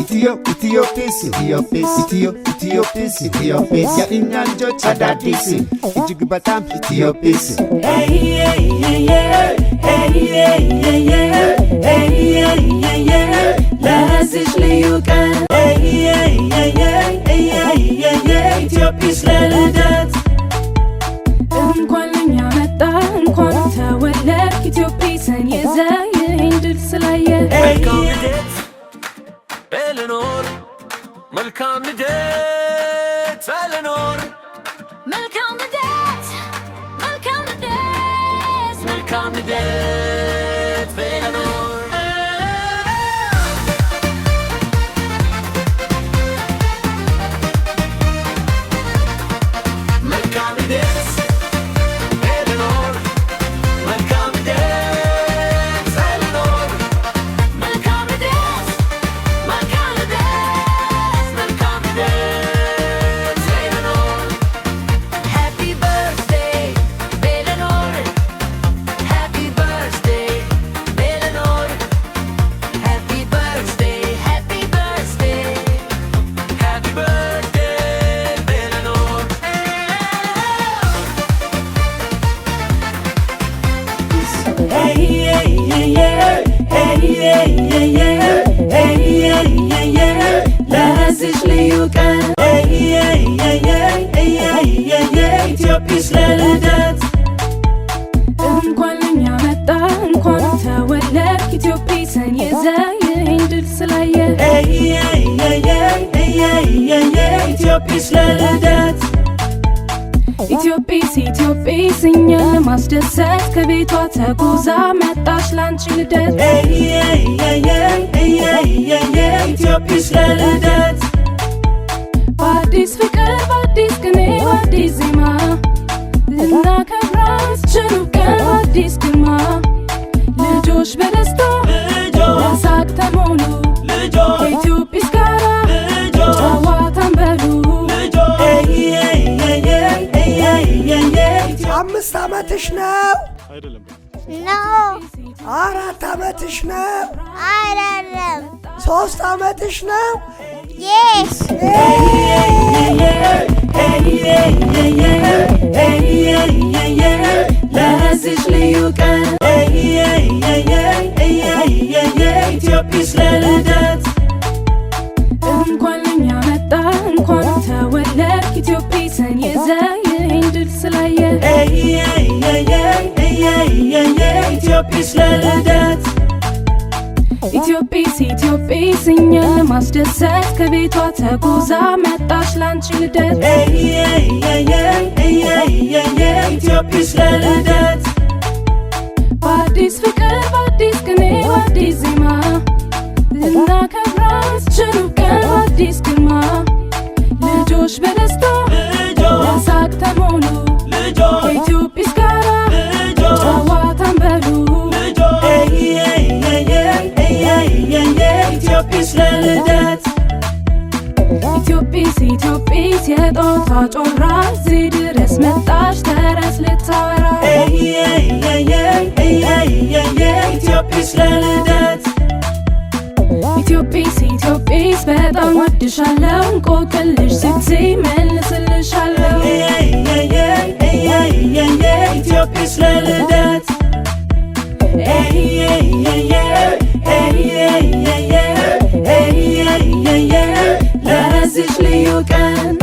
Ethiopia, ያኛን ልጆች አዳዲስ እጅግ በጣም ኢትዮጵስ ለዚች ልዩ ቀን ኢትዮጵስ ለልደት እንኳን ለኛ መጣ እንኳን ተወለድ ኢትዮጵስን ይዘህ ይህን ድል ስላየህ መልካም ልደት ለኖር መልካም ልደት መልካም ልደት መልካም ልደት ለኖር መልካም ልደት ለኖር መልካም ልደት ለኖር መልካም ልደት መልካም ለዚች ልዩ ቀን ኢትዮጵስ ለልደት እንኳን ለኛ መጣ እንኳን ተወለድ ኢትዮጵስን ይዘህ ይህን ድል ስላየህ ኢትዮጵስ ለልደት ኢትዮጵስ እኛን ለማስደሰት ከቤቷ ተጉዛ መጣች ላንቺ ልደት ኢትዮጵስ ለልደት በአዲስ ፍቅር በአዲስ ቅኔ በአዲስ ዜማ ልናከብራት ችሉ ቀን በአዲስ ግርማ ልጆች በደስታ በሳቅ ተሞሉ ከኢትዮጵስ ጋራ ጨዋታን በሉ 5 ዓመትሽ ነው? አይደለም ነው 4 ዓመትሽ ነው? አይደለም 3 ዓመትሽ ነው? yes ለዚች ልዩ ቀን ኢትዮጵስ ለልደት እንኳን ለኛ መጣ እንኳን ተወለድ ኢትዮጵስን ይዘህ ይህን ድል ስላየህ ኢትዮጵስ ለልደት ኢትዮጵስ እኛን ለማስደሰት ከቤቷ ተጉዛ መጣች ላንቺ ልደት ኢትዮጵስ ለልደት በአዲስ ፍቅር በአዲስ ቅኔ በአዲስ ዜማ ልናከብራት ችሉ ቀን በአዲስ ግርማ ልጆች በደስታ በሳቅ ተሞሉ ከኢትዮጵስ ጋራ ጨዋታን በሉ ኢትዮጵስ ለልደት ኢትዮጵስ የጦታ ጮራ እዚህ ድረስ መጣች ተረት ልታወራ ኢትዮጵስ ለልደት ኢትዮጵስ በጣም ወድሻለሁ እንቆቅልሽ ስትይ መልስልሻለሁ ኢትዮጵስ ለልደት ለዚች ልዩ ቀን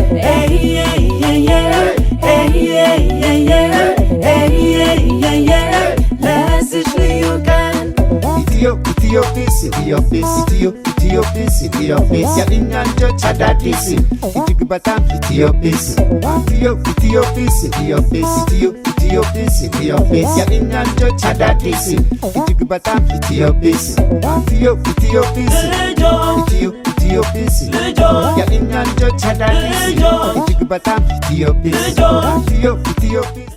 ለዚች ልዩ ቀን ኢትዮጵስ ያኛን ልጆች አዳዲስ እጅግ በጣም ኢትዮጵስ ያኛን ልጆች አዳዲስ እጅግ በጣም ኢትዮጵስ ያኛን ልጆች አዳዲስ እጅግ በጣም ኢትዮጵስ